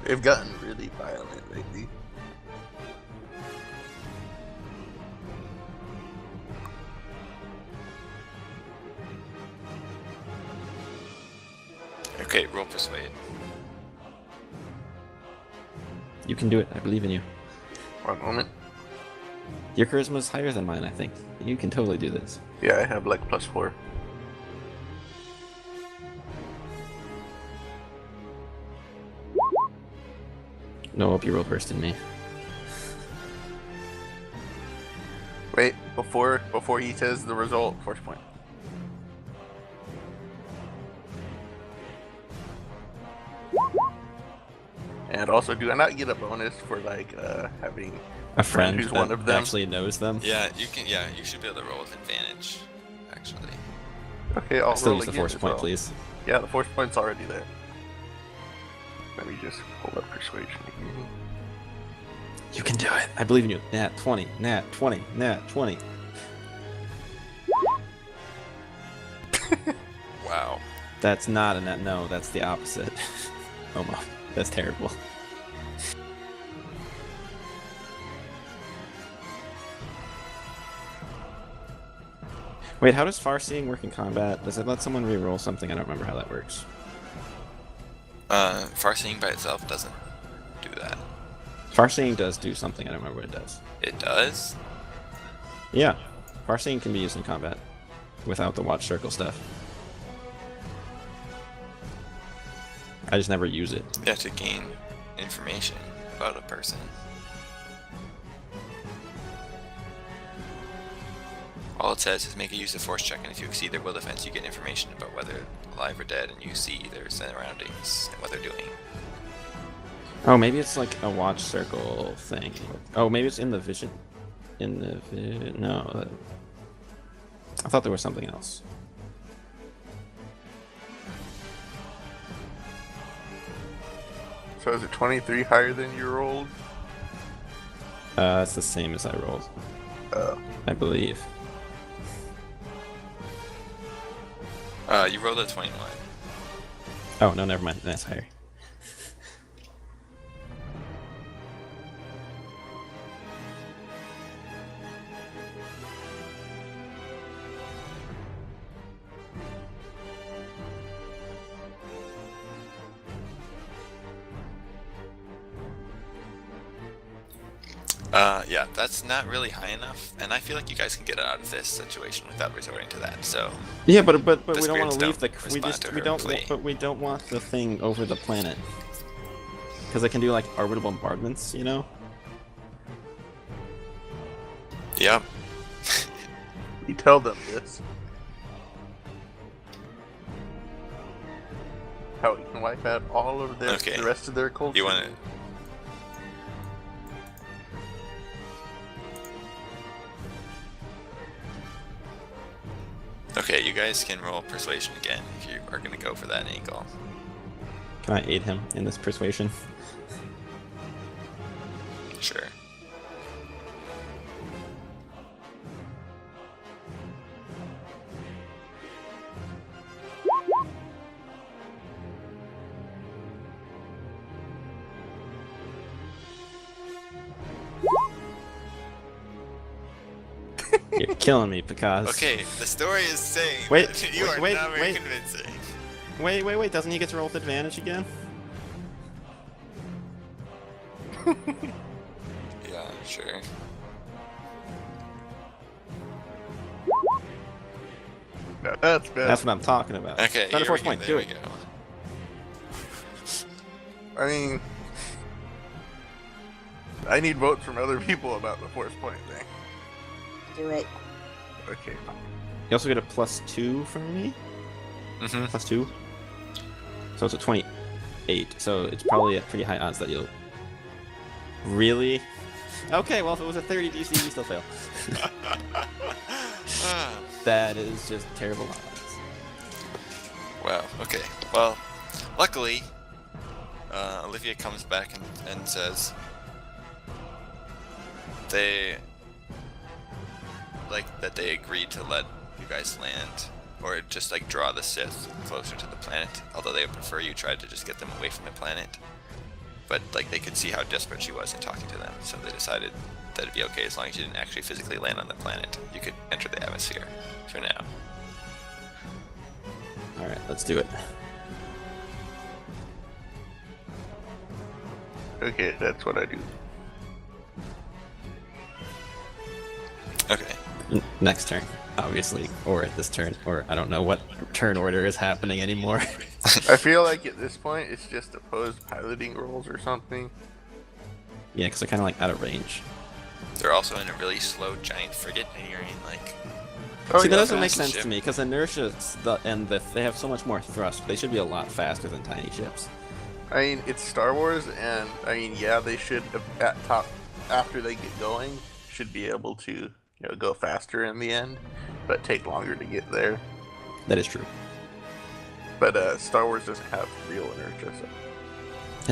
They've gotten really violent lately. Okay, roll persuade. You can do it. I believe in you. One moment. Your charisma is higher than mine, I think. You can totally do this. Yeah, I have like +4. No, hope you rolled worse than me. Wait, before he says the result, force point. And also, do I not get a bonus for like having A friend who's that one of them? actually knows them. Yeah, you can. Yeah, you should be able to roll with advantage. Actually. Okay, I'll Still roll use the again force as point, well. please. Yeah, the force point's already there. Let me just pull up persuasion again. You can do it. I believe in you. Nat 20, Nat 20, Nat 20. Wow. That's not a net. No, that's the opposite. Oh my, that's terrible. Wait, how does Farseeing work in combat? Does it let someone re-roll something? I don't remember how that works. Farseeing by itself doesn't do that. Farseeing does do something. I don't remember what it does. It does. Yeah, Farseeing can be used in combat without the watch circle stuff. I just never use it. You have to gain information about a person. All it says is make a use of force check, and if you exceed their will defense, you get information about whether alive or dead, and you see their surroundings and what they're doing. Oh, maybe it's like a watch circle thing. Oh, maybe it's in the vision. No. I thought there was something else. So is it 23 higher than you rolled? It's the same as I rolled, I believe. You rolled a 21. Oh, no, never mind. That's higher. Yeah, that's not really high enough, and I feel like you guys can get out of this situation without resorting to that. So Yeah, but The we don't want spirits to leave the. don't We respond just to we her don't. plea. But we don't want the thing over the planet because they can do like orbital bombardments, you know. Yep. You tell them this. How we can wipe out all of their Okay. the rest of their culture. You want to? Okay, you guys can roll persuasion again if you are going to go for that angle. Can I aid him in this persuasion? Sure. You're killing me, Picaz. Okay, the story is saying Wait, that you wait, are wait, not very wait. convincing. Wait. Doesn't he get to roll with advantage again? Yeah, sure. Now that's bad. That's what I'm talking about. Okay, Not a here force we go, point. there Do we it. go. I mean, I need votes from other people about the force point thing. Do it. Okay. You also get a +2 from me. Mm-hmm. +2. So it's a 28. So it's probably a pretty high odds that you'll. Really? Okay, well if it was a 30 DC, we still fail. That is just terrible odds. Wow, okay. Well, luckily, Olivia comes back and says they that they agreed to let you guys land, or just like draw the Sith closer to the planet, although they would prefer you tried to just get them away from the planet. but like they could see how desperate she was in talking to them, so they decided that it'd be okay as long as you didn't actually physically land on the planet. You could enter the atmosphere for now. All right, let's do it. Okay, that's what I do. Okay. Next turn, obviously, or at this turn, or I don't know what turn order is happening anymore. I feel like at this point it's just opposed piloting rolls or something. Yeah, because they're kind of like out of range. They're also in a really slow giant frigate, and you're in like. Oh, See, that yeah, doesn't make fast sense ship. to me because inertia they have so much more thrust. They should be a lot faster than tiny ships. I mean, it's Star Wars, and I mean, yeah, they should at top after they get going should be able to go faster in the end, but take longer to get there. That is true. But Star Wars doesn't have real inertia, so.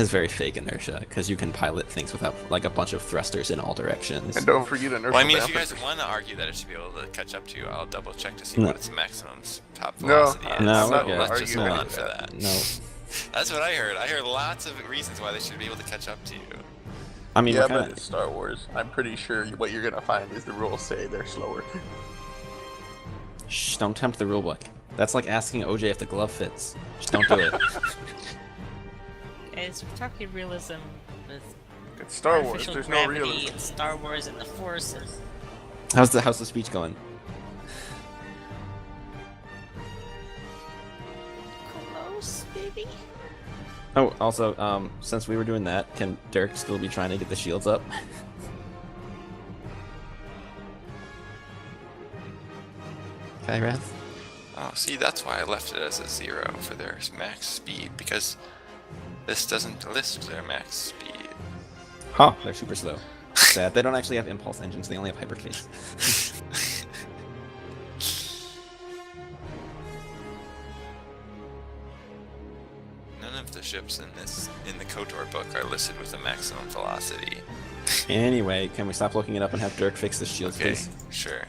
It's very fake inertia because you can pilot things without like a bunch of thrusters in all directions. And don't forget inertia. Well, I mean, if you guys dampers. want to argue that it should be able to catch up to you, I'll double check to see No. what its maximum top No, velocity is. no, So we're good. let's just Arguing move on with for that. that. No, That's what I heard. I heard lots of reasons why they should be able to catch up to you. I mean, Yeah, we're but kinda, it's Star Wars. I'm pretty sure what you're gonna find is the rules say they're slower. shh, don't tempt the rulebook. That's like asking OJ if the glove fits. Just don't do it. Guys, we're talking realism with It's Star Wars. artificial There's no gravity realism. and Star Wars and the Force. And... How's the speech going? Close, baby. Oh, also, since we were doing that, can Dirk still be trying to get the shields up? Okay, Wrath? Oh, see, that's why I left it as a 0 for their max speed, because this doesn't list their max speed. Huh, they're super slow. Sad. They don't actually have impulse engines, they only have hypercase. None of the ships in the KOTOR book are listed with a maximum velocity. Anyway, can we stop looking it up and have Dirk fix the shields, Okay, please? sure.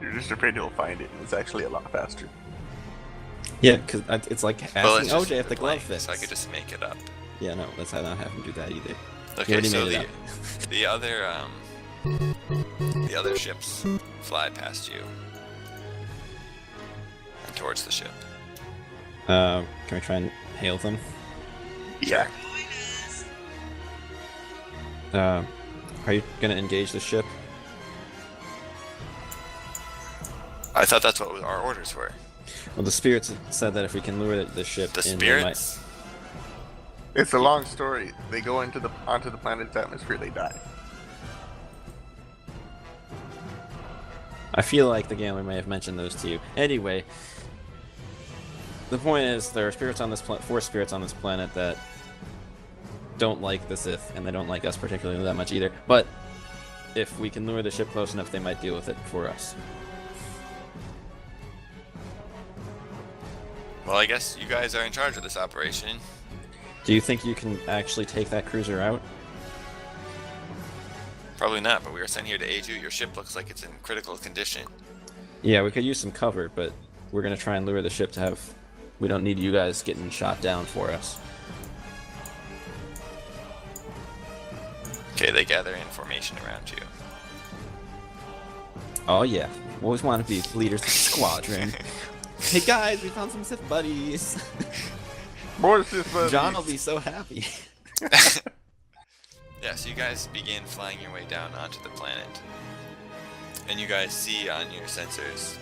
You're just afraid he'll find it, and it's actually a lot faster. Yeah, because it's like Well, asking it's just OJ if the glove blank, fits. so I could just make it up. Yeah, no, let's not have him do that either. Okay, already so made it the other ships fly past you and towards the ship. Can we try and hail them? Yeah. Are you gonna engage the ship? I thought that's what our orders were. Well, the spirits said that if we can lure the ship The in, they might... spirits? It's a long story. They go onto the planet's atmosphere, they die. I feel like the Gambler may have mentioned those to you. Anyway, the point is there are spirits on this four spirits on this planet that don't like the Sith, and they don't like us particularly that much either. But if we can lure the ship close enough, they might deal with it for us. Well, I guess you guys are in charge of this operation. Do you think you can actually take that cruiser out? Probably not, but we were sent here to aid you. Your ship looks like it's in critical condition. Yeah, we could use some cover, but we're gonna try and lure the ship to have... We don't need you guys getting shot down for us. Okay, they gather information around you. Oh yeah, always want to be leaders of the squadron. Hey guys, we found some Sith buddies. More Sith buddies. John will be so happy. Yeah, so you guys begin flying your way down onto the planet. And you guys see on your sensors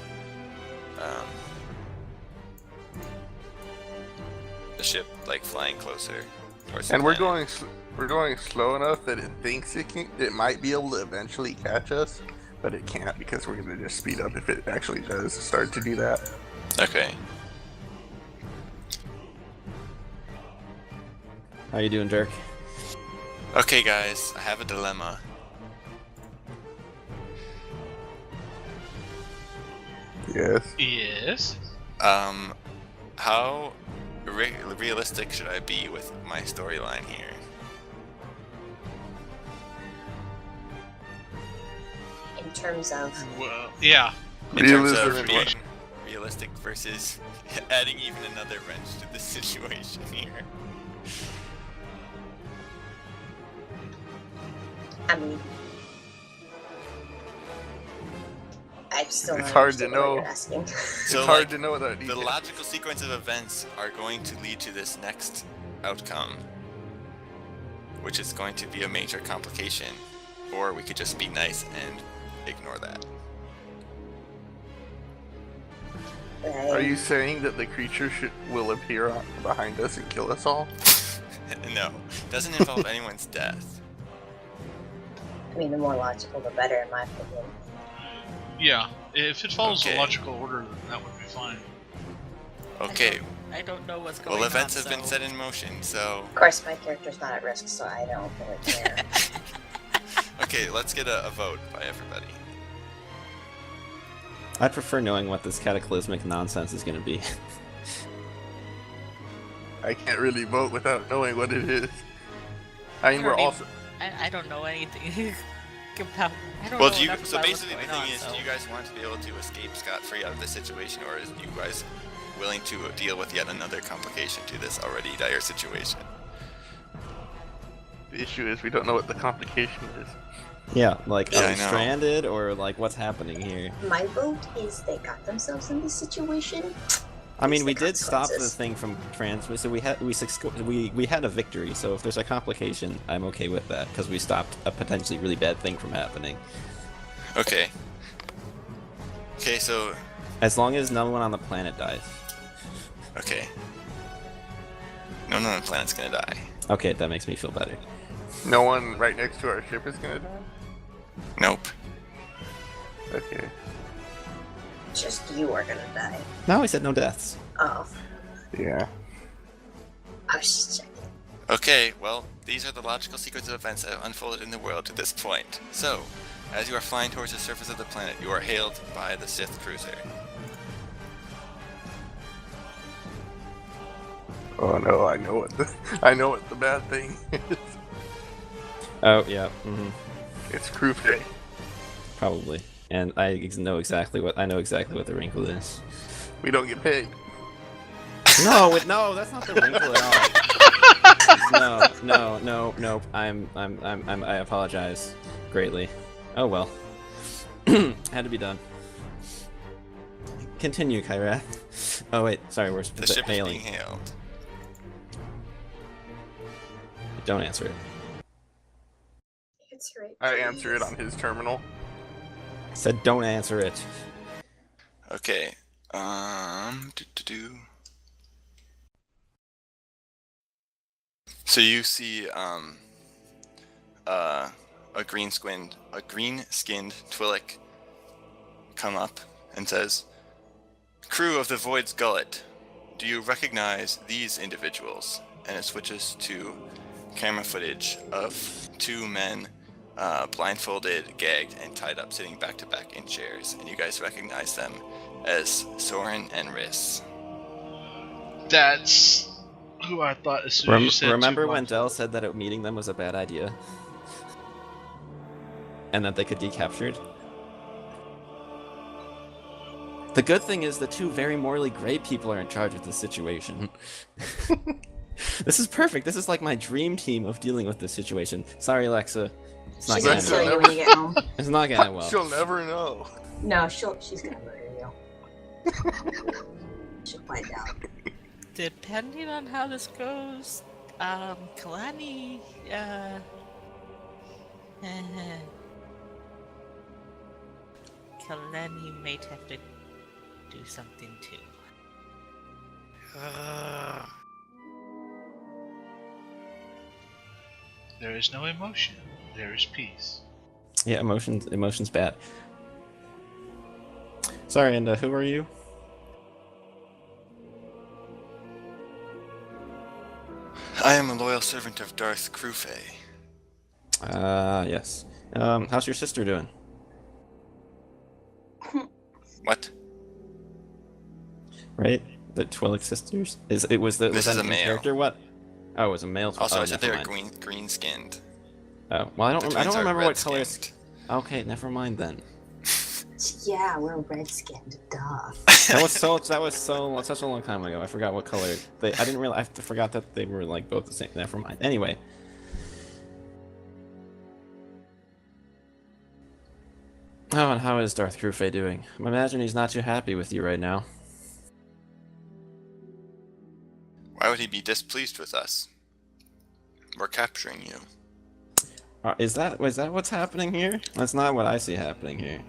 the ship like flying closer towards the And we're planet. going slow enough that it thinks it might be able to eventually catch us, but it can't because we're gonna just speed up if it actually does start to do that. Okay. How you doing, Dirk? Okay, guys, I have a dilemma. Yes. Yes. How realistic should I be with my storyline here? terms of Well, yeah. In terms Realism of and being what? realistic versus adding even another wrench to the situation here. I mean, I still It's don't hard to understand what know. you're asking. So it's hard like, to know that the detail. logical sequence of events are going to lead to this next outcome, which is going to be a major complication, or we could just be nice and ignore that. Are you saying that the creature will appear behind us and kill us all? No, doesn't involve anyone's death. I mean, the more logical, the better, in my opinion. Yeah. If it follows Okay. a logical order, then that would be fine. Okay, I don't know what's going on. well, events have been so- set in motion, so Of course, my character's not at risk, so I don't really care. okay, let's get a vote by everybody. I'd prefer knowing what this cataclysmic nonsense is going to be. I can't really vote without knowing what it is. I mean, we're I don't also. I don't know anything about. I don't Well, know do you? enough So about basically, what's the going thing on, is, so- do you guys want to be able to escape scot-free out of this situation, or is you guys willing to deal with yet another complication to this already dire situation? The issue is we don't know what the complication is. Yeah, like, Yeah, are I we know. stranded, or like, what's happening here? My vote is they got themselves in this situation. I mean, Face we the did stop the consequences. thing from transmit, so we had a victory. So if there's a complication, I'm okay with that because we stopped a potentially really bad thing from happening. Okay. Okay, so As long as no one on the planet dies. okay. No one on the planet's gonna die. Okay, that makes me feel better. No one right next to our ship is gonna die? Nope. Okay. Just you are gonna die. No, I said no deaths. Oh, Yeah. I was just checking. Okay, well, these are the logical sequence of events that have unfolded in the world to this point. So, as you are flying towards the surface of the planet, you are hailed by the Sith cruiser. Oh no, I know what the bad thing is. Oh yeah, It's Krufe. probably. And I know exactly what the wrinkle is. We don't get paid. No, no, that's not the wrinkle at all. No. I apologize greatly. Oh well. Had to be done. Continue, Kyrath. Oh wait, sorry, we're The ship is hailing. being hailed. Don't answer it. Answer it. I answer it please. on his terminal. Said don't answer it. Okay. So you see a green-skinned Twi'lek come up and says, "Crew of the Void's Gullet, do you recognize these individuals?" And it switches to camera footage of two men blindfolded, gagged, and tied up, sitting back to back in chairs, and you guys recognize them as Soren and Riss. That's who I thought as soon as you said Remember two when months. Dell said that meeting them was a bad idea? And that they could be captured? The good thing is the two very morally gray people are in charge of the situation. This is perfect. This is like my dream team of dealing with this situation. Sorry, Alexa. It's not She's gonna gonna end kill well. you when you get home. It's not gonna end well. She'll never know. No, she's gonna murder you. She'll find out. Depending on how this goes, Kalani, Kalani might have to do something too. There is no emotion. There is peace. Yeah, emotion's bad. Sorry, and who are you? I am a loyal servant of Darth Krufe. Yes. How's your sister doing? What? Right? The Twi'lek sisters? Was that This is an a in male. character? What? Oh, it was a male. Also, oh, I said they never were mind. green-skinned. Oh, well, I The don't twins are remember what colors. red-skinned. Okay, never mind then. Yeah, we're red-skinned. Duh. That was such a long time ago. I forgot what color they. I didn't realize. I forgot that they were like both the same. Never mind. Anyway. Oh, and how is Darth Crufey doing? I imagine he's not too happy with you right now. Why would he be displeased with us? We're capturing you. Is that what's happening here? That's not what I see happening here.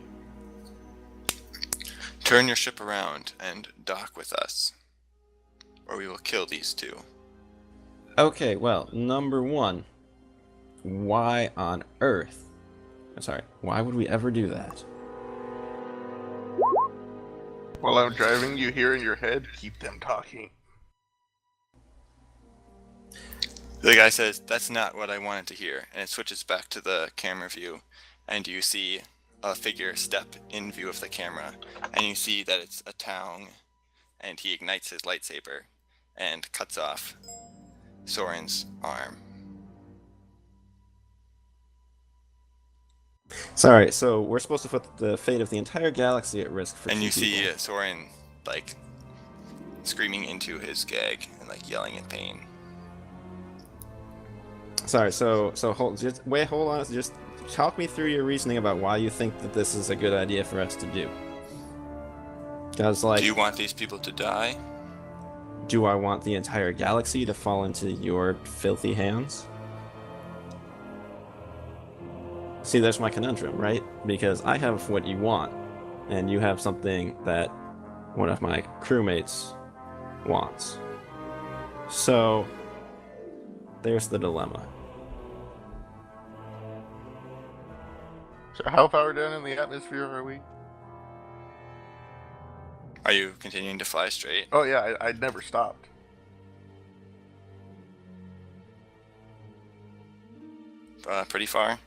Turn your ship around and dock with us, or we will kill these two. Okay, well, number one, why on earth? Sorry, why would we ever do that? While I'm driving, you hear in your head, keep them talking. The guy says, "That's not what I wanted to hear," and it switches back to the camera view, and you see a figure step in view of the camera, and you see that it's a Taung, and he ignites his lightsaber and cuts off Soren's arm. Sorry, so we're supposed to put the fate of the entire galaxy at risk for And two you see people. Soren like screaming into his gag and like yelling in pain. Sorry, so hold on, just talk me through your reasoning about why you think that this is a good idea for us to do. Because, like, Do you want these people to die? do I want the entire galaxy to fall into your filthy hands? See, there's my conundrum, right? Because I have what you want, and you have something that one of my crewmates wants. So, there's the dilemma. So how far down in the atmosphere are we? Are you continuing to fly straight? Oh yeah, I'd never stopped. Pretty far.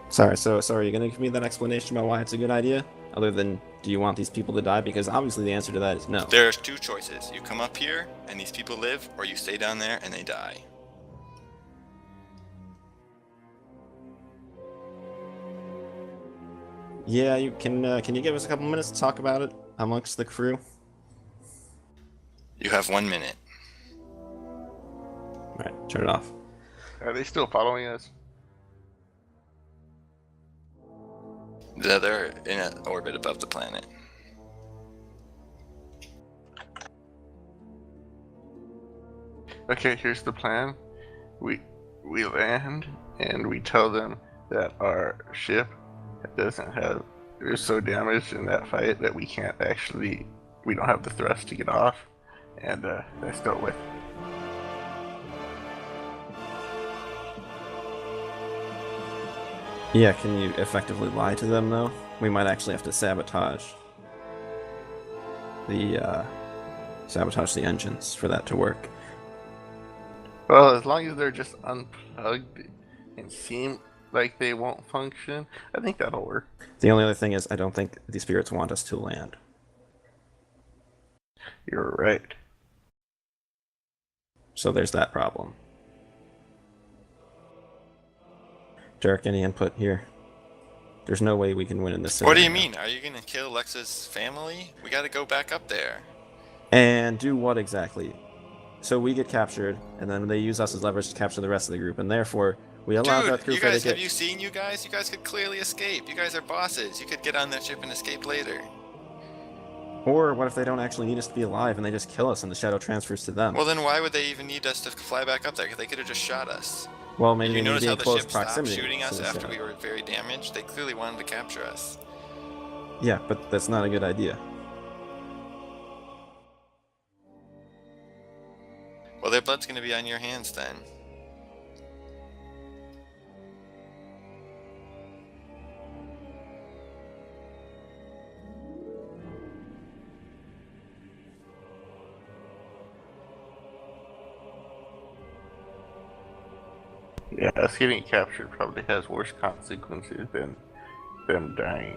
Sorry, so are you gonna give me that explanation about why it's a good idea? Other than, do you want these people to die? Because obviously the answer to that is no. There's two choices. You come up here and these people live, or you stay down there and they die. Yeah, you can you give us a couple minutes to talk about it amongst the crew? You have 1 minute. Alright, turn it off. Are they still following us? They're in an orbit above the planet. Okay, here's the plan. We land and we tell them that our ship is so damaged in that fight that we don't have the thrust to get off, and that's dealt with. Yeah, can you effectively lie to them though? We might actually have to sabotage the engines for that to work. Well, as long as they're just unplugged and seem like they won't function, I think that'll work. The only other thing is, I don't think the spirits want us to land. You're right. So there's that problem. Derek, any input here? There's no way we can win in this What do you scenario. mean? Are you gonna kill Lex's family? We gotta go back up there. And do what exactly? So we get captured, and then they use us as leverage to capture the rest of the group, and therefore we allow Darth Dude, you Crufey to guys, get... have you seen you guys? You guys could clearly escape. You guys are bosses. You could get on that ship and escape later. Or what if they don't actually need us to be alive and they just kill us and the shadow transfers to them? Well, then why would they even need us to fly back up there? They could have just shot us. Well, maybe You they need to notice be how in the close ship stopped proximity shooting to us the after shadow. we were very damaged? They clearly wanted to capture us. Yeah, but that's not a good idea. Well, their blood's gonna be on your hands then. Yeah, us getting captured probably has worse consequences than them dying.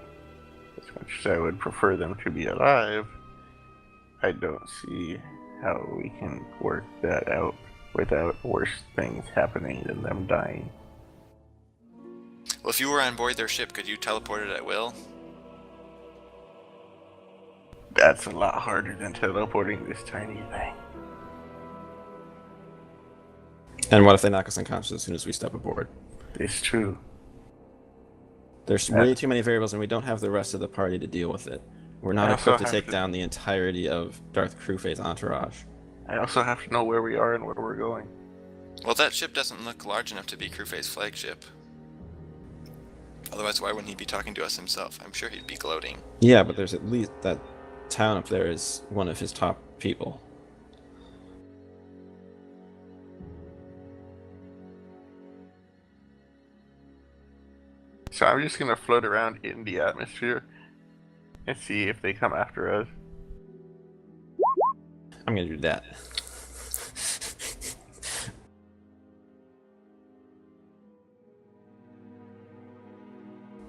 As much as I would prefer them to be alive, I don't see how we can work that out without worse things happening than them dying. Well, if you were on board their ship, could you teleport it at will? That's a lot harder than teleporting this tiny thing. And what if they knock us unconscious as soon as we step aboard? It's true. There's way too many variables, and we don't have the rest of the party to deal with it. We're not I also equipped to have take to- down the entirety of Darth Crufe's entourage. I also have to know where we are and where we're going. Well, that ship doesn't look large enough to be Crufe's flagship. Otherwise, why wouldn't he be talking to us himself? I'm sure he'd be gloating. Yeah, but there's at least that town up there is one of his top people. So I'm just gonna float around in the atmosphere and see if they come after us. I'm gonna do that.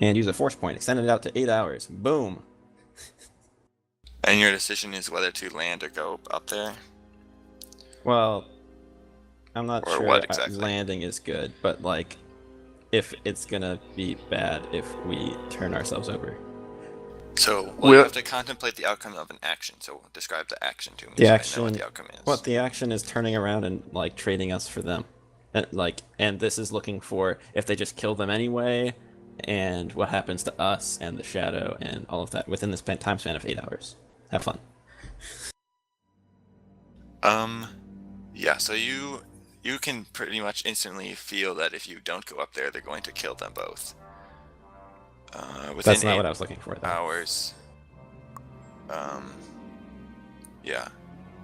And use a force point, extend it out to 8 hours. Boom! And your decision is whether to land or go up there? Well, I'm not Or sure what exactly? landing is good, but like, if it's gonna be bad if we turn ourselves over. So, you Well- have to contemplate the outcome of an action. So, describe the action to me The so I know action- what the outcome is. What the action is turning around and like trading us for them, and this is looking for if they just kill them anyway, and what happens to us and the shadow and all of that within this time span of 8 hours. Have fun. Yeah, so you can pretty much instantly feel that if you don't go up there, they're going to kill them both. Within That's not 8 what I was looking for, though. hours. Yeah,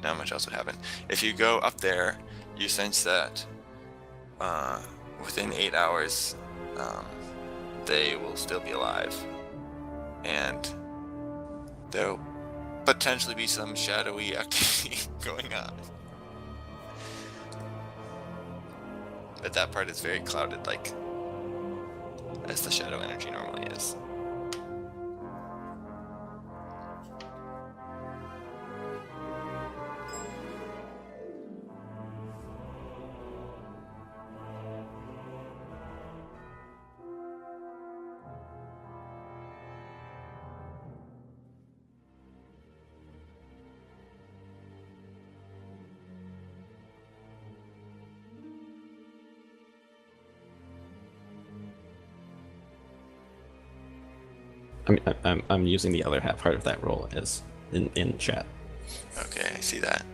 not much else would happen. If you go up there, you sense that within 8 hours, they will still be alive, and there'll potentially be some shadowy activity going on. But that part is very clouded, like as the shadow energy normally is. I'm using the other half part of that role as in chat. Okay, I see that.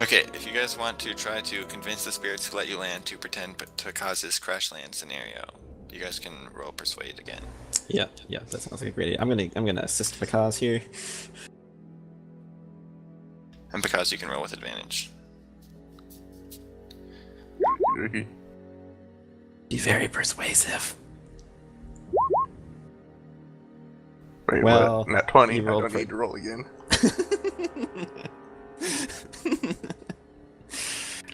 Okay, if you guys want to try to convince the spirits to let you land to pretend to cause this crash land scenario, you guys can roll persuade again. Yeah, that sounds like a great idea. I'm gonna assist Pakaz here. And because you can roll with advantage. Okay. Be very persuasive. Wait, Well, what? Not 20. I you rolled don't need to roll again.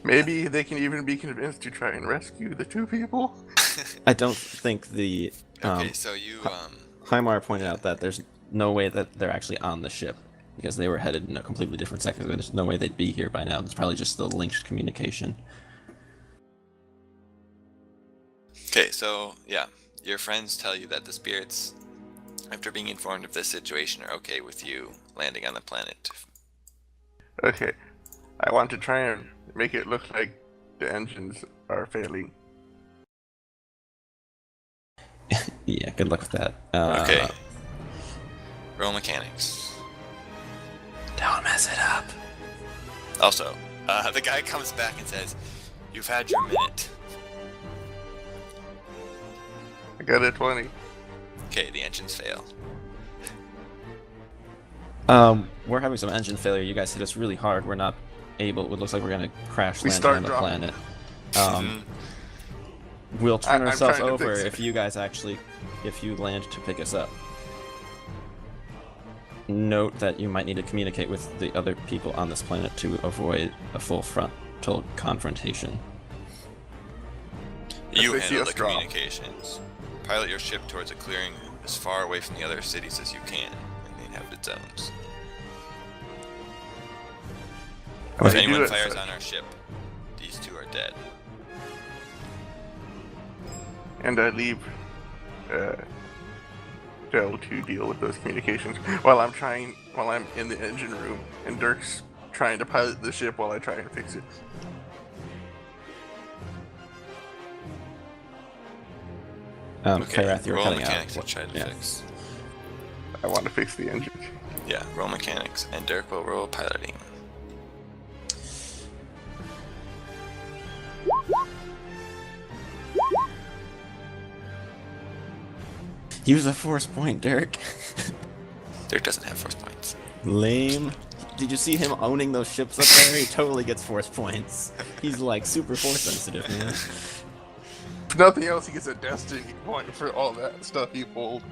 Maybe they can even be convinced to try and rescue the two people. I don't think the Okay, so you Heimar pointed out that there's no way that they're actually on the ship because they were headed in a completely different sector. There's no way they'd be here by now. It's probably just the linked communication. Okay, so yeah, your friends tell you that the spirits, after being informed of this situation, are okay with you landing on the planet. Okay. I want to try and make it look like the engines are failing. Yeah, good luck with that. Okay. Roll mechanics. Don't mess it up. Also, the guy comes back and says, "You've had your minute." I got a 20. Okay, the engines fail. We're having some engine failure. You guys hit us really hard. We're not able. It looks like we're gonna crash We land start on the dropping. planet. We'll turn I'm ourselves trying to over fix it. if you guys if you land to pick us up. Note that you might need to communicate with the other people on this planet to avoid a full frontal confrontation. You they see handle us the drop. communications. Pilot your ship towards a clearing as far away from the other cities as you can in the inhabited zones. When If they do anyone it, fires so- on our ship, these two are dead. And I leave Dell to deal with those communications while I'm in the engine room and Dirk's trying to pilot the ship while I try and fix it. Okay, Kyrath, you were roll cutting mechanics out. and try to Yeah. fix. I want to fix the engines. Yeah, roll mechanics, and Dirk will roll piloting. Use a force point, Dirk. Dirk doesn't have force points. Lame. Did you see him owning those ships up there? He totally gets force points. He's like super force sensitive, man. If nothing else, he gets a destiny point for all that stuff he pulled.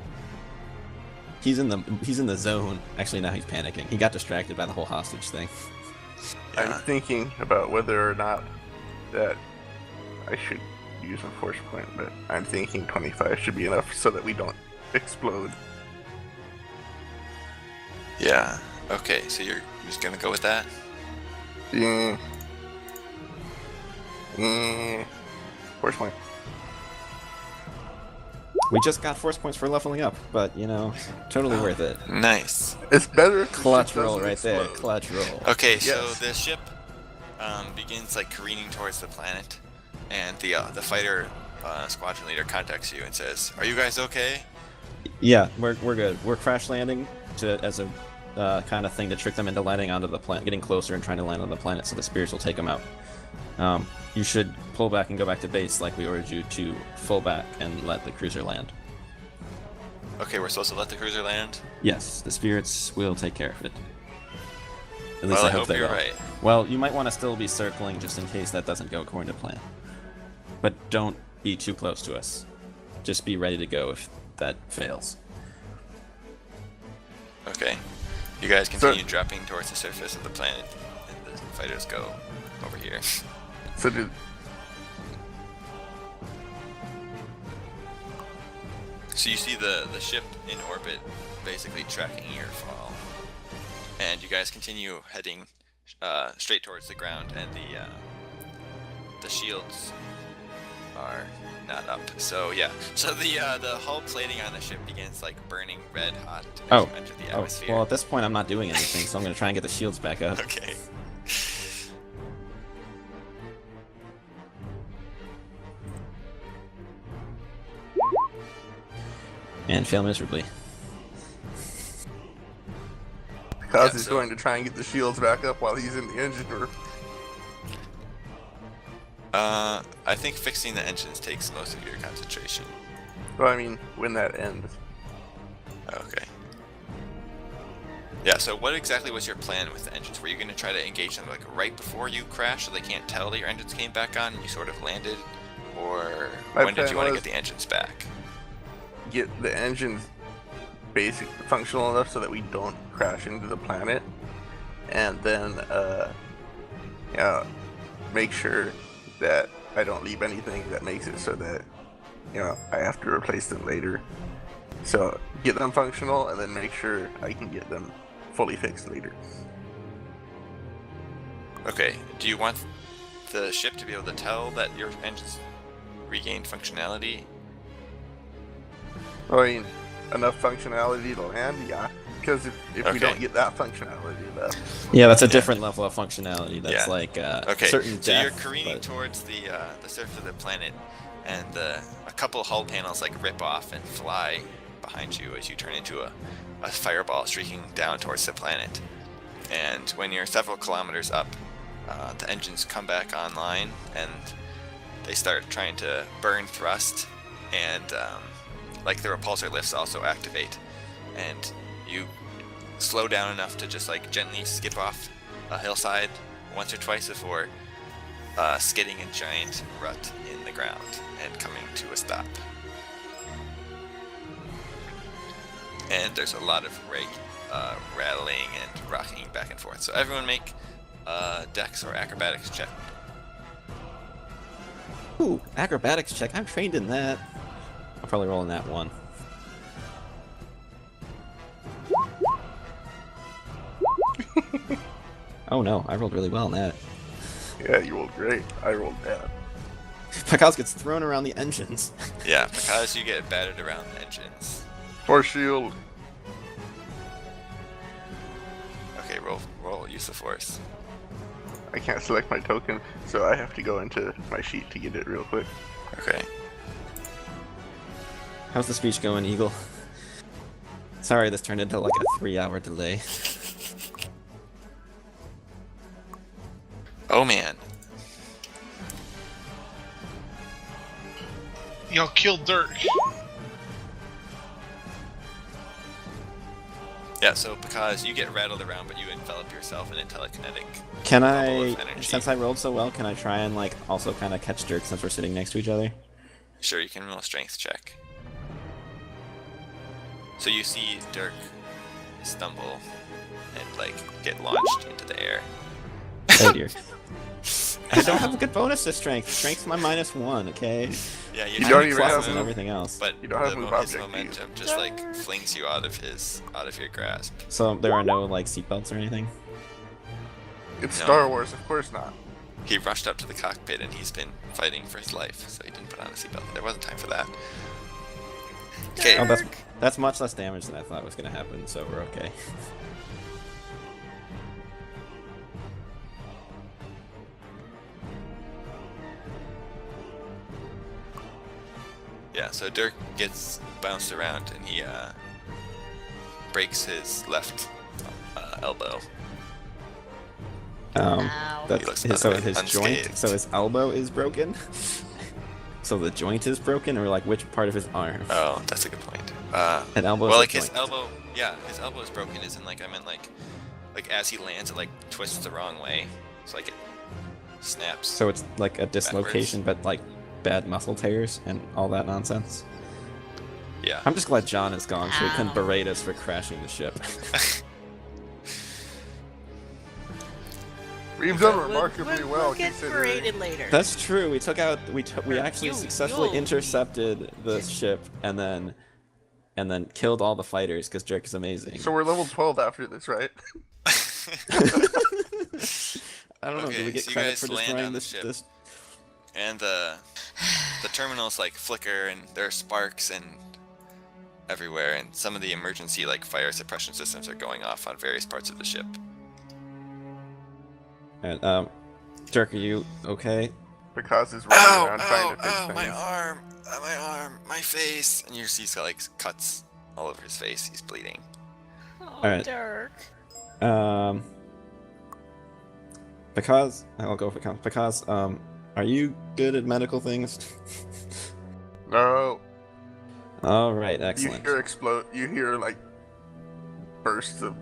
He's in the zone. Actually, now he's panicking. He got distracted by the whole hostage thing. I'm Yeah. thinking about whether or not that I should use a force point, but I'm thinking 25 should be enough so that we don't explode. Yeah. Okay, so you're just gonna go with that? Yeah. Yeah. Force point. We just got force points for leveling up, but you know, totally worth it. Nice. It's better if the Clutch ship roll doesn't right there. explode. Clutch roll. Okay, so Yes. the ship begins like careening towards the planet, and the fighter squadron leader contacts you and says, "Are you guys okay?" Yeah, we're good. We're crash landing as a kind of thing to trick them into landing onto the planet, getting closer and trying to land on the planet, so the spirits will take them out. You should pull back and go back to base, like we ordered you to pull back and let the cruiser land. Okay, we're supposed to let the cruiser land. Yes, the spirits will take care of it. At least Well, I hope hope they you're will. right. Well, you might want to still be circling just in case that doesn't go according to plan. But don't be too close to us. Just be ready to go if that fails. Okay. You guys continue dropping towards the surface of the planet, and the fighters go over here. So did So you see the ship in orbit, basically tracking your fall, and you guys continue heading straight towards the ground, and the shields are not up. So yeah, so the hull plating on the ship begins like burning red hot as you enter the atmosphere. Well, at this point, I'm not doing anything, so I'm going to try and get the shields back up. Okay. And fail miserably. Kaz Yeah, is so- going to try and get the shields back up while he's in the engine room. I think fixing the engines takes most of your concentration. Well, I mean, when that ends. Okay. Yeah, so what exactly was your plan with the engines? Were you going to try to engage them like right before you crashed so they can't tell that your engines came back on and you sort of landed? Or My when did plan you want to was- get the engines back? Get the engines basic functional enough so that we don't crash into the planet, and then yeah, make sure that I don't leave anything that makes it so that I have to replace them later. So get them functional and then make sure I can get them fully fixed later. Okay, do you want the ship to be able to tell that your engines regained functionality? I mean, enough functionality to land, yeah. Because if we Okay. don't get that functionality, then Yeah, that's a different level of functionality. That's Yeah. like Okay, certain so you're death, careening but- towards the surface of the planet, and a couple hull panels like rip off and fly behind you as you turn into a fireball streaking down towards the planet. And when you're several kilometers up, the engines come back online and they start trying to burn thrust, and like the repulsor lifts also activate, and you slow down enough to just like gently skip off a hillside once or twice before skidding a giant rut in the ground and coming to a stop. And there's a lot of rattling and rocking back and forth. So everyone make dex or acrobatics check. Ooh, acrobatics check. I'm trained in that. I'll probably roll in that one. Oh no, I rolled really well in that. yeah, you rolled great. I rolled bad. Pakaz gets thrown around the engines. Yeah, because you get battered around the engines. Force shield. Okay, roll use of force. I can't select my token, so I have to go into my sheet to get it real quick. Okay. How's the speech going, Eagle? Sorry, this turned into like a 3-hour delay. Oh man. Y'all killed Dirk. Yeah, so because you get rattled around, but you envelop yourself in a telekinetic. Can bubble I, of energy. since I rolled so well, can I try and like also kind of catch Dirk since we're sitting next to each other? Sure, you can roll a strength check. So you see Dirk stumble and like get launched into the air. Oh dear. I don't have a good bonus to strength. Strength's my -1, okay? Yeah, you, You don't don't even even have have and move, everything else. but You don't have the move his object, do you? momentum just like flings you out of your grasp. So there are no like seatbelts or anything? It's No. Star Wars, of course not. He rushed up to the cockpit and he's been fighting for his life, so he didn't put on a seatbelt. There wasn't time for that. Okay. Oh, that's much less damage than I thought was gonna happen, so we're okay. Yeah, so Dirk gets bounced around and he breaks his left elbow. Ow. That's looks so his unscathed. joint, so his elbow is broken. So the joint is broken, or like which part of his arm? Oh, that's a good point. An elbow. Well, is a like his joint. elbow, yeah, his elbow is broken. Isn't like I meant like as he lands, it like twists the wrong way. It's like it snaps. So it's like a dislocation, but like bad muscle tears and all that nonsense. Yeah. I'm just glad John is gone, so he couldn't Ow. berate us for crashing the ship. We've done We'll- remarkably we'll well get considering. paraded later. That's true. We took out. We actually You- successfully you'll- intercepted the ship and then killed all the fighters because Jerk is amazing. So we're level 12 after this, right? I don't know. Okay, Do we get so you credit guys for land destroying on the this? ship. This? And the terminals like flicker and there are sparks and everywhere, and some of the emergency like fire suppression systems are going off on various parts of the ship. And, Jerk, are you okay? Because is running around trying to fix my things. arm, my face, and you see he's got like cuts all over his face. He's bleeding. Oh, Alright. Dirk. Because I'll go for because Are you good at medical things? No, All right, you excellent. hear explode. You hear like bursts of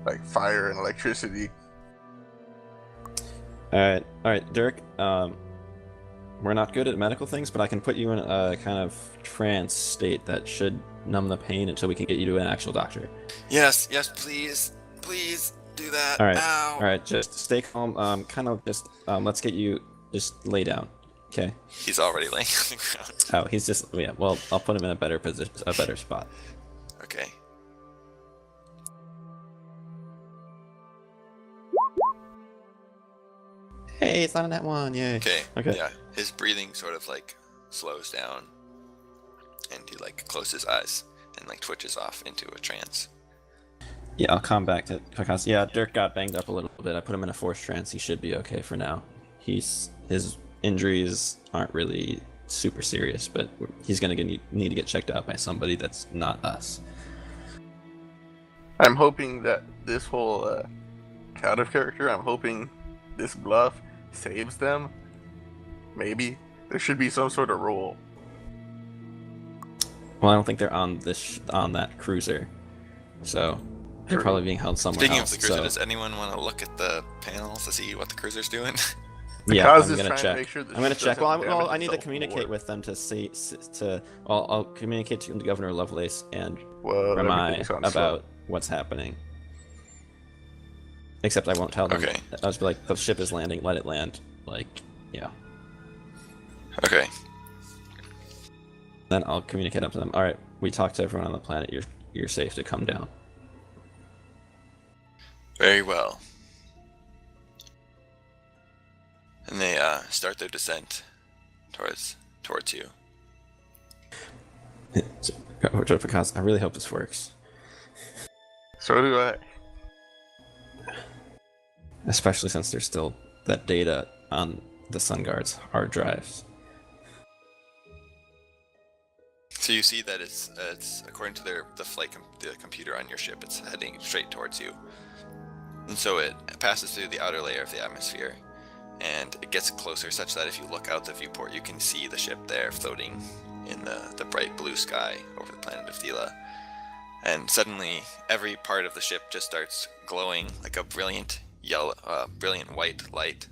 like fire and electricity. All right, Dirk. We're not good at medical things, but I can put you in a kind of trance state that should numb the pain until we can get you to an actual doctor. Yes, please do that. All right, Ow. all right. Just stay calm. Let's get you. Just lay down. Okay. He's already laying on the ground. Oh, he's just yeah. Well, I'll put him in a better position, a better spot. Okay. Hey, it's not in that one. Yay. Okay. Okay. Yeah. His breathing sort of like slows down, and he like closes his eyes and like twitches off into a trance. Yeah, I'll come back to because yeah, Dirk got banged up a little bit. I put him in a forced trance. He should be okay for now. His injuries aren't really super serious, but he's gonna need to get checked out by somebody that's not us. I'm hoping that this whole out of character. I'm hoping this bluff saves them. Maybe there should be some sort of rule. Well, I don't think they're on on that cruiser, so they're probably being held somewhere Speaking else. of the cruiser, so, does anyone want to look at the panels to see what the cruiser's doing? yeah, Because I'm it's gonna trying to check. make sure the I'm gonna ship check. Well, doesn't well, damage I need to itself communicate before. with them to see I'll communicate to Governor Lovelace and Well, Ramai everything's on slow. about what's happening. Except I won't tell them. Okay. I'll just be like, the ship is landing. Let it land. Like, yeah. Okay. Then I'll communicate up to them. All right, we talked to everyone on the planet. You're safe to come down. Very well. And they start their descent towards you. Because I really hope this works. So do I. Especially since there's still that data on the Sun Guard's hard drives. So you see that it's according to the computer on your ship, it's heading straight towards you. And so it passes through the outer layer of the atmosphere, and it gets closer such that if you look out the viewport, you can see the ship there floating in the bright blue sky over the planet of Thela. And suddenly, every part of the ship just starts glowing like a brilliant white light.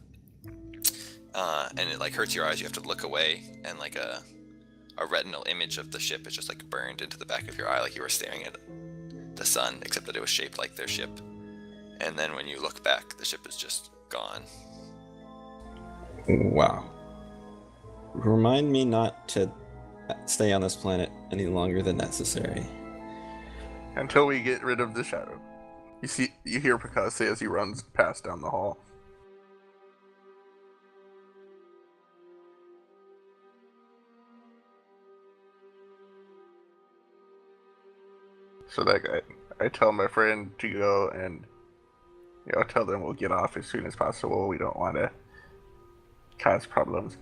And it like hurts your eyes. You have to look away, and like a retinal image of the ship is just like burned into the back of your eye, like you were staring at the sun, except that it was shaped like their ship. And then when you look back, the ship is just gone. Wow. Remind me not to stay on this planet any longer than necessary. Until we get rid of the shadow. You hear Prakash say as he runs past down the hall. So that guy, I tell my friend to go and tell them we'll get off as soon as possible. We don't want to cause problems.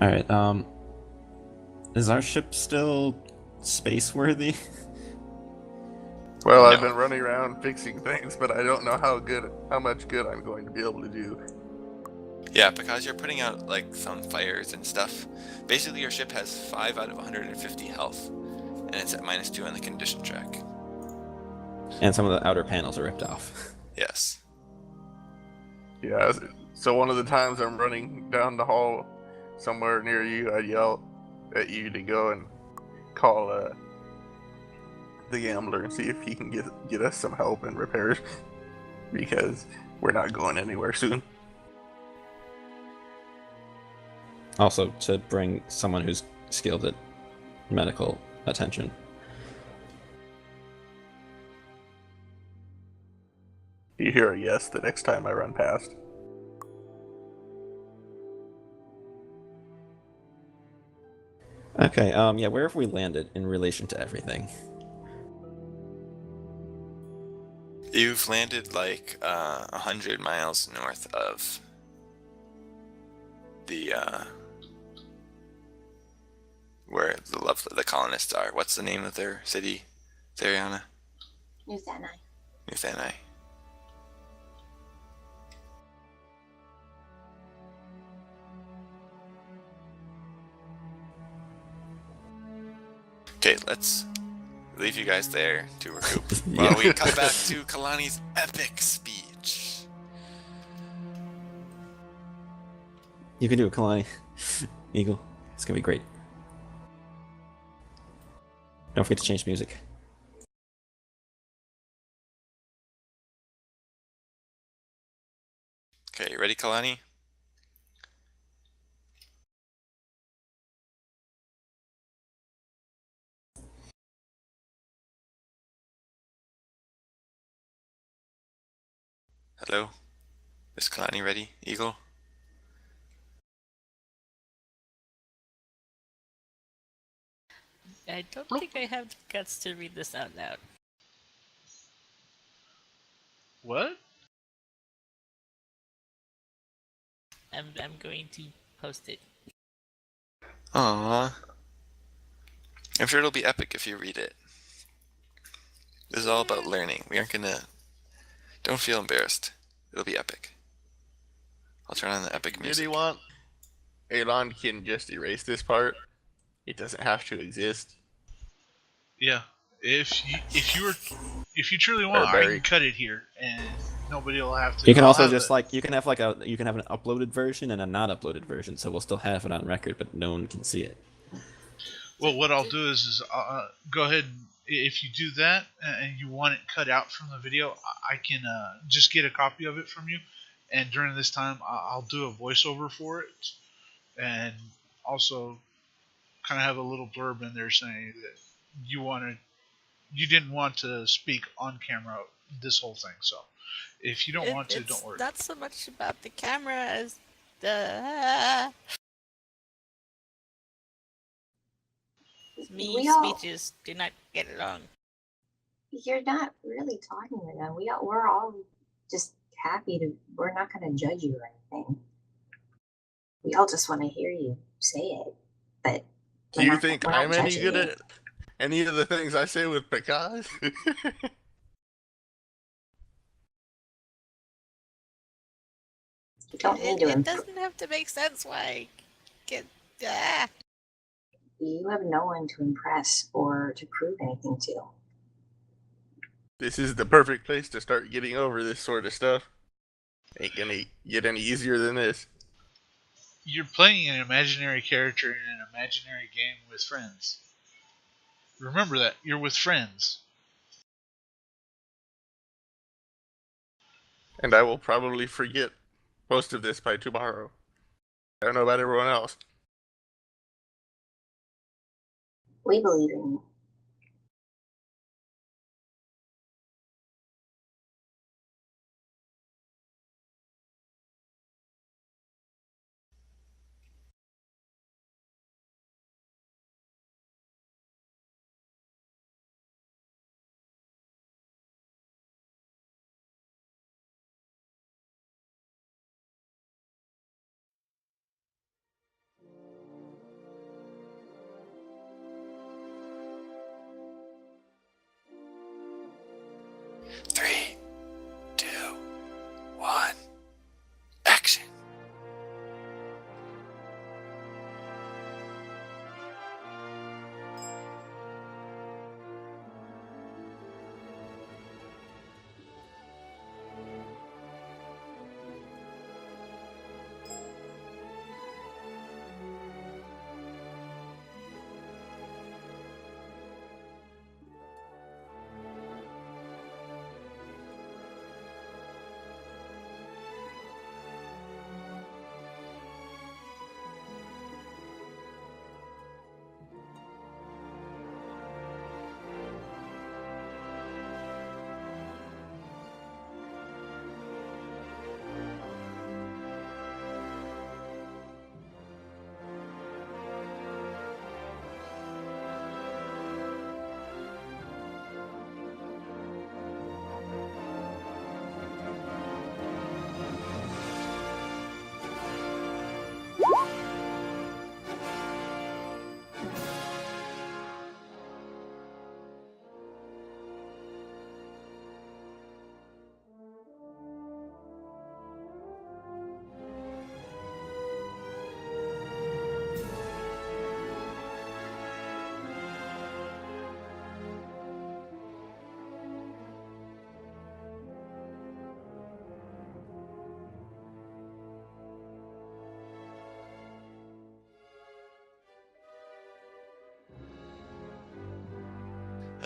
All right. Is our ship still space-worthy? Well, No. I've been running around fixing things, but I don't know how much good I'm going to be able to do. Yeah, because you're putting out like some fires and stuff. Basically, your ship has 5 out of 150 health, and it's at -2 on the condition check. And some of the outer panels are ripped off. Yes. Yeah, so one of the times I'm running down the hall somewhere near you, I yell at you to go and call the gambler and see if he can get us some help and repairs, because we're not going anywhere soon. Also, to bring someone who's skilled at medical attention. You hear a yes the next time I run past. Okay, yeah, where have we landed in relation to everything? You've landed like 100 miles north of the where the colonists are. What's the name of their city, Theriana? New Thanai. New Thanai. let's leave you guys there to recoup Yeah. while we cut back to Kalani's epic speech. You can do it, Kalani. Eagle. It's gonna be great. Don't forget to change music. Okay, you ready, Kalani? Hello? Is Kalani ready, Eagle? I don't think I have the guts to read this out loud. What? I'm going to post it. Aww. I'm sure it'll be epic if you read it. This is all about learning. We aren't gonna... Don't feel embarrassed. It'll be epic. I'll turn on the epic Did music. he want? Elon can just erase this part. It doesn't have to exist. Yeah. If you truly want, I Barry. can cut it here, and nobody will have to. You can I'll also have just it. you can have an uploaded version and a not uploaded version, so we'll still have it on record, but no one can see it. Well, what I'll do is go ahead. If you do that and you want it cut out from the video, I can just get a copy of it from you, and during this time, I'll do a voiceover for it, and also kind of have a little blurb in there saying that you didn't want to speak on camera this whole thing. So if you don't want to, don't worry. It's not so much about the camera as the me We all- speeches do not get along. You're not really talking right now. We're all just happy to. We're not going to judge you or anything. We all just want to hear you say it. But Do you think I'm any good at any of the things I say with Picard? You don't need to It improve. doesn't have to make sense why I get You have no one to impress or to prove anything to. This is the perfect place to start getting over this sort of stuff. Ain't gonna get any easier than this. You're playing an imaginary character in an imaginary game with friends. Remember that. You're with friends. And I will probably forget most of this by tomorrow. I don't know about everyone else. We believe in you. Three, two, one, action.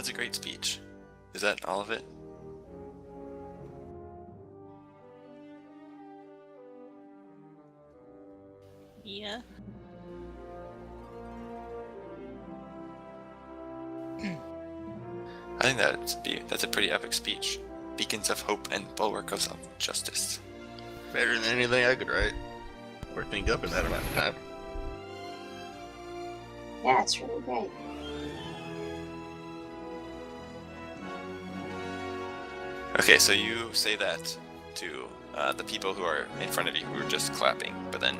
That's a great speech. Is that all of it? Yeah. I think that's a pretty epic speech. Beacons of hope and bulwarks of justice. Better than anything I could write or think up in that amount of time. Yeah, it's really great. Okay, so you say that to the people who are in front of you who are just clapping, but then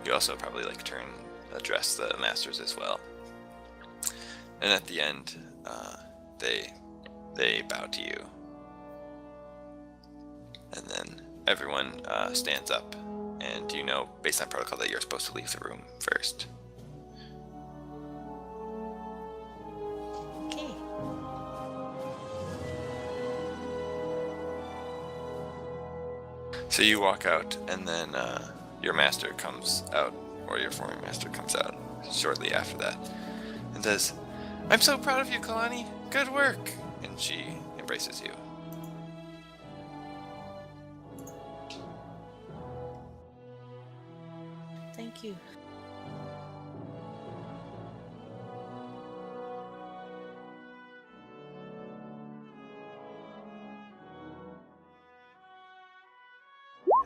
you also probably like address the masters as well. And at the end, they bow to you, and then everyone stands up, and you know, based on protocol, that you're supposed to leave the room first. Okay. So you walk out, and then your master comes out, or your former master comes out shortly after that, and says, "I'm so proud of you, Kalani. Good work." And she embraces you. Thank you.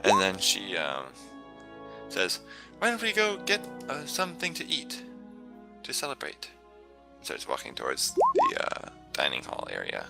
And then she says, "Why don't we go get something to eat to celebrate?" Starts walking towards the dining hall area.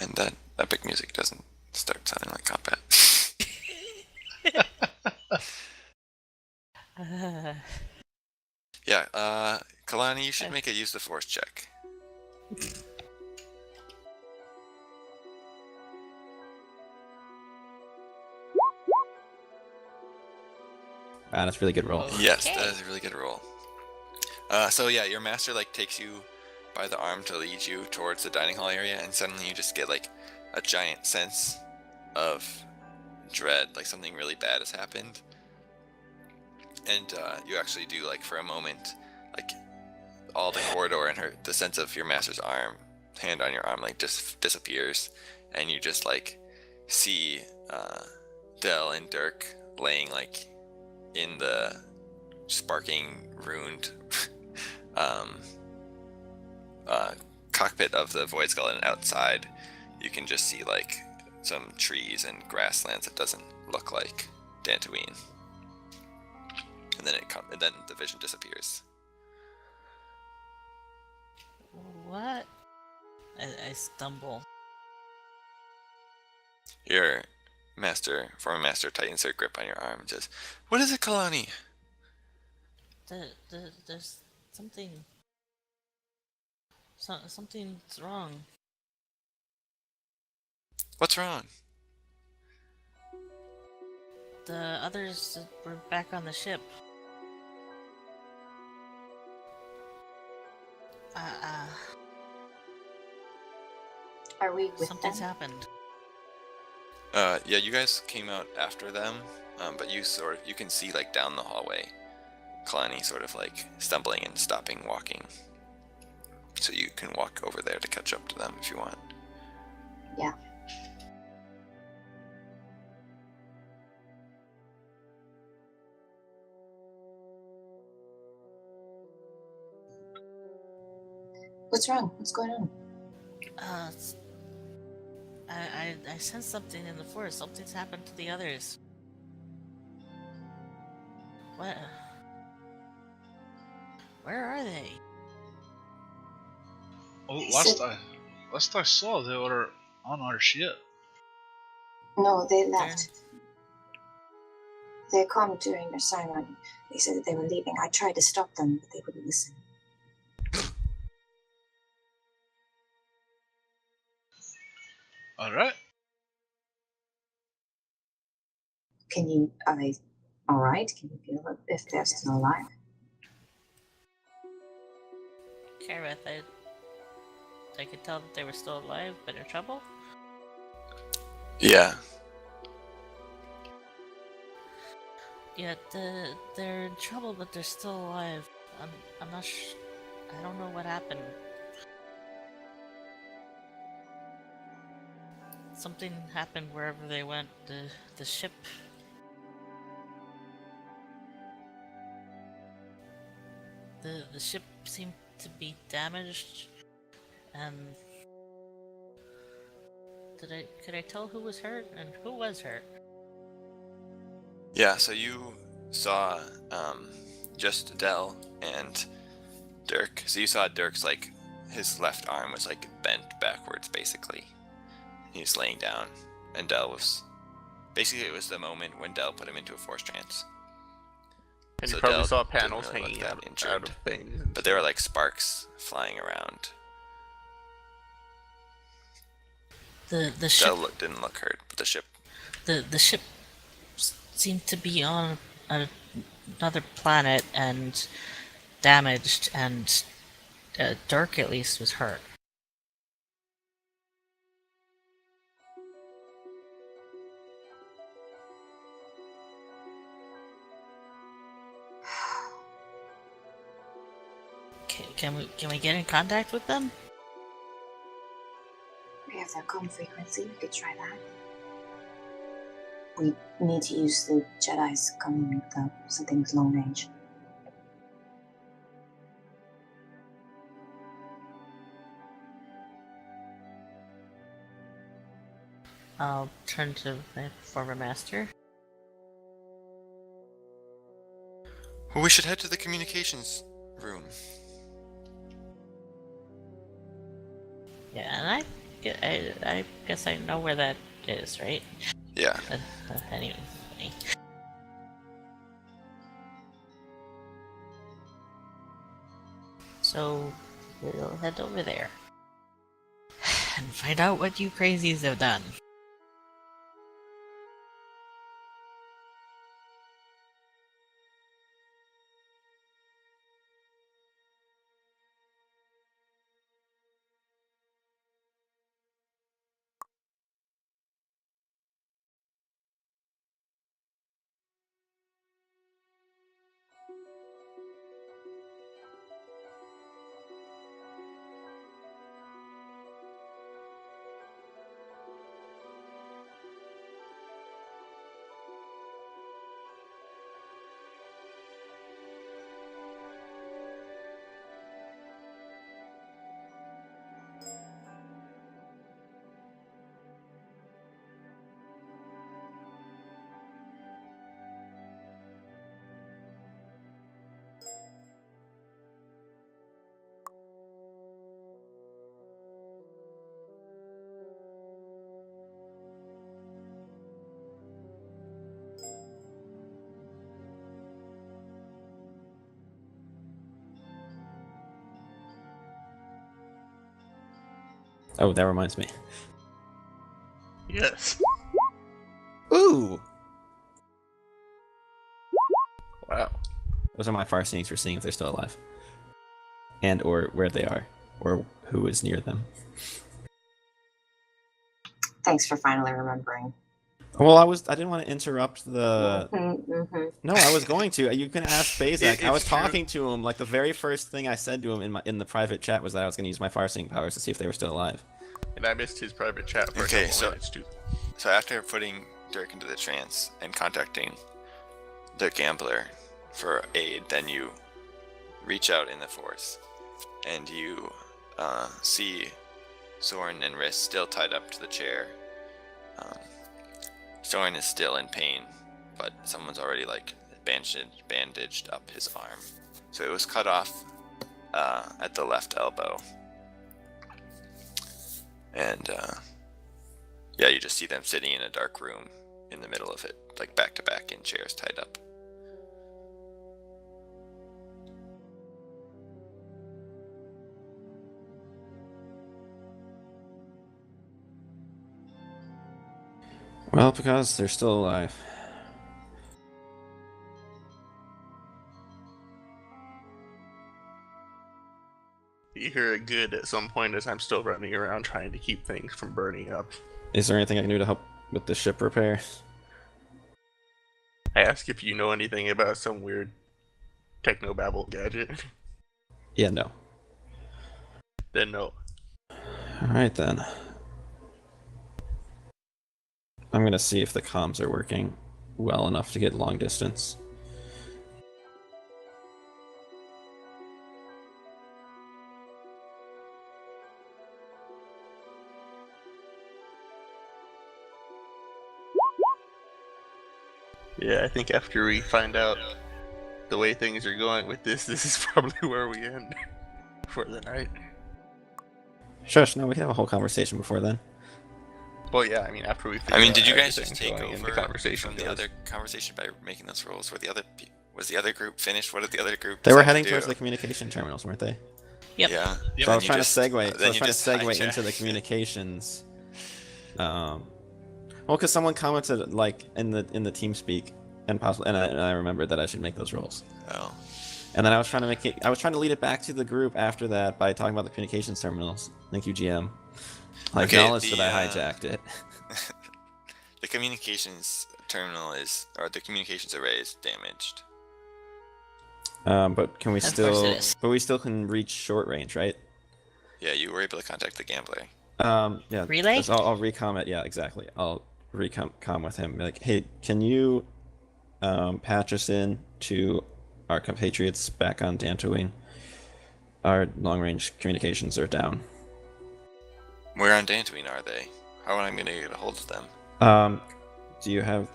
And that epic music doesn't start sounding like combat. Yeah, Kalani, you should make a use the force check. Wow, that's a really good roll. Yes, Okay. that is a really good roll. So yeah, your master like takes you by the arm to lead you towards the dining hall area, and suddenly you just get like a giant sense of dread, like something really bad has happened. And you actually do, like, for a moment, like all the corridor and the sense of your master's hand on your arm, like just disappears, and you just like see Del and Dirk laying like in the sparking, ruined cockpit of the Void Skull, and outside you can just see like some trees and grasslands that doesn't look like Dantooine. And then the vision disappears. What? I stumble. Your former master, tightens her grip on your arm and says, "What is it, Kalani?" There's something. Something's wrong. What's wrong? The others were back on the ship. Are we with Something's them? happened. Yeah, you guys came out after them, but you can see like down the hallway, Kalani sort of like stumbling and stopping walking. So you can walk over there to catch up to them if you want. Yeah. What's wrong? What's going on? I sense something in the forest. Something's happened to the others. What? Where are they? Oh, They last said- I saw, they were on our ship. No, they left. They come during the ceremony. They said that they were leaving. I tried to stop them, but they wouldn't listen. All right. Can you? I All right, can you feel it if they're still alive? Kareth, I could tell that they were still alive, but in trouble. Yeah. Yeah, they're in trouble, but they're still alive. I'm not. I don't know what happened. Something happened wherever they went. The ship. The ship seemed to be damaged, and could I tell who was hurt and who was hurt? Yeah, so you saw just Dell and Dirk. So you saw Dirk's, like, his left arm was, like, bent backwards, basically. He was laying down, and Dell was... Basically, it was the moment when Dell put him into a force trance. And So you probably Dell saw didn't panels really look hanging that out injured. of things. But there were, like, sparks flying around. The ship. Dell didn't look hurt, but the ship... The ship seemed to be on another planet and damaged, and Dirk at least was hurt. Can we get in contact with them? We have their comms frequency. We could try that. We need to use the Jedi's comm, the something's long range. I'll turn to my former master. Well, we should head to the communications room. Yeah, and I guess I know where that is, right? Yeah. Anyway. So we'll head over there and find out what you crazies have done. Oh, that reminds me. Yes. Ooh! Wow. Those are my fire scenes for seeing if they're still alive. And or where they are. Or who is near them. Thanks for finally remembering. Well, I didn't want to interrupt the... Mm-hmm. No, I was going to. You can ask Bazak. I was It's true. talking to him, like the very first thing I said to him in the private chat was that I was going to use my fire seeing powers to see if they were still alive. And I missed his private chat for Okay, a couple so- minutes too. So after putting Dirk into the trance and contacting the gambler for aid, then you reach out in the force, and you see Soren and Riss still tied up to the chair. Soren is still in pain, but someone's already, like, bandaged up his arm. So it was cut off at the left elbow. And yeah, you just see them sitting in a dark room in the middle of it, like back to back in chairs tied up. Well, because they're still alive. be here good at some point as I'm still running around trying to keep things from burning up. Is there anything I can do to help with the ship repair? I ask if you know anything about some weird technobabble gadget. Yeah, no. Then no. Alright then. I'm gonna see if the comms are working well enough to get long distance. Yeah, I think after we find out the way things are going with this is probably where we end for the night. Shush, no, we can have a whole conversation before then. Well, yeah, I mean, after we figure I mean, out did you how guys just everything's take going and over the conversation from the goes. other conversation by making those rolls? Was the other group finished? What did the other group? They were decide heading to towards do? the communication terminals, weren't they? Yep. Yeah. Yep. So I And was you trying just- to segue. So I then was you trying to just segue into the hijacked. communications. Well, because someone commented like in the team speak, and possibly, and I remembered that I should make those rolls. Oh. And then I was trying to make it. I was trying to lead it back to the group after that by talking about the communications terminals. Thank you, GM. I Okay, acknowledge that I the, hijacked it. The communications terminal or the communications array is damaged. But can we Of course still? it is. But we still can reach short range, right? Yeah, you were able to contact the gambler. Yeah. Relay? just- I'll recom it. Yeah, exactly. I'll recom with him. Be like, hey, can you patch us in to our compatriots back on Dantooine? Our long-range communications are down. Where on Dantooine are they? How am I going to get a hold of them? Do you have?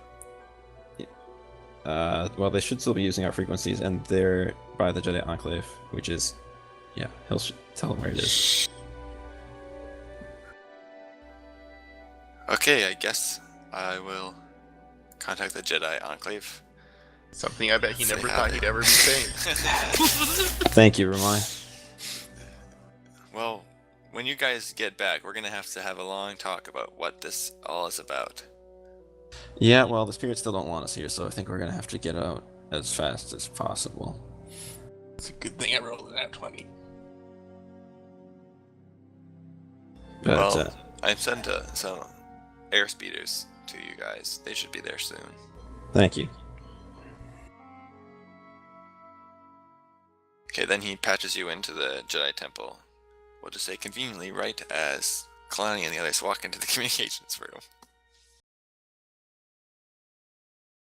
Well, they should still be using our frequencies, and they're by the Jedi Enclave, which is, yeah, he'll tell them where it is. Okay, I guess I will contact the Jedi Enclave. Something I bet he Say never hi thought there. he'd ever be saying. Thank you, Ramai. Well, when you guys get back, we're going to have a long talk about what this all is about. Yeah, well, the spirits still don't want us here, so I think we're gonna have to get out as fast as possible. It's a good thing I rolled an at 20. But Well, I've sent some air speeders to you guys. They should be there soon. thank you. Okay, then he patches you into the Jedi Temple. We'll just say conveniently right as Kalani and the others walk into the communications room.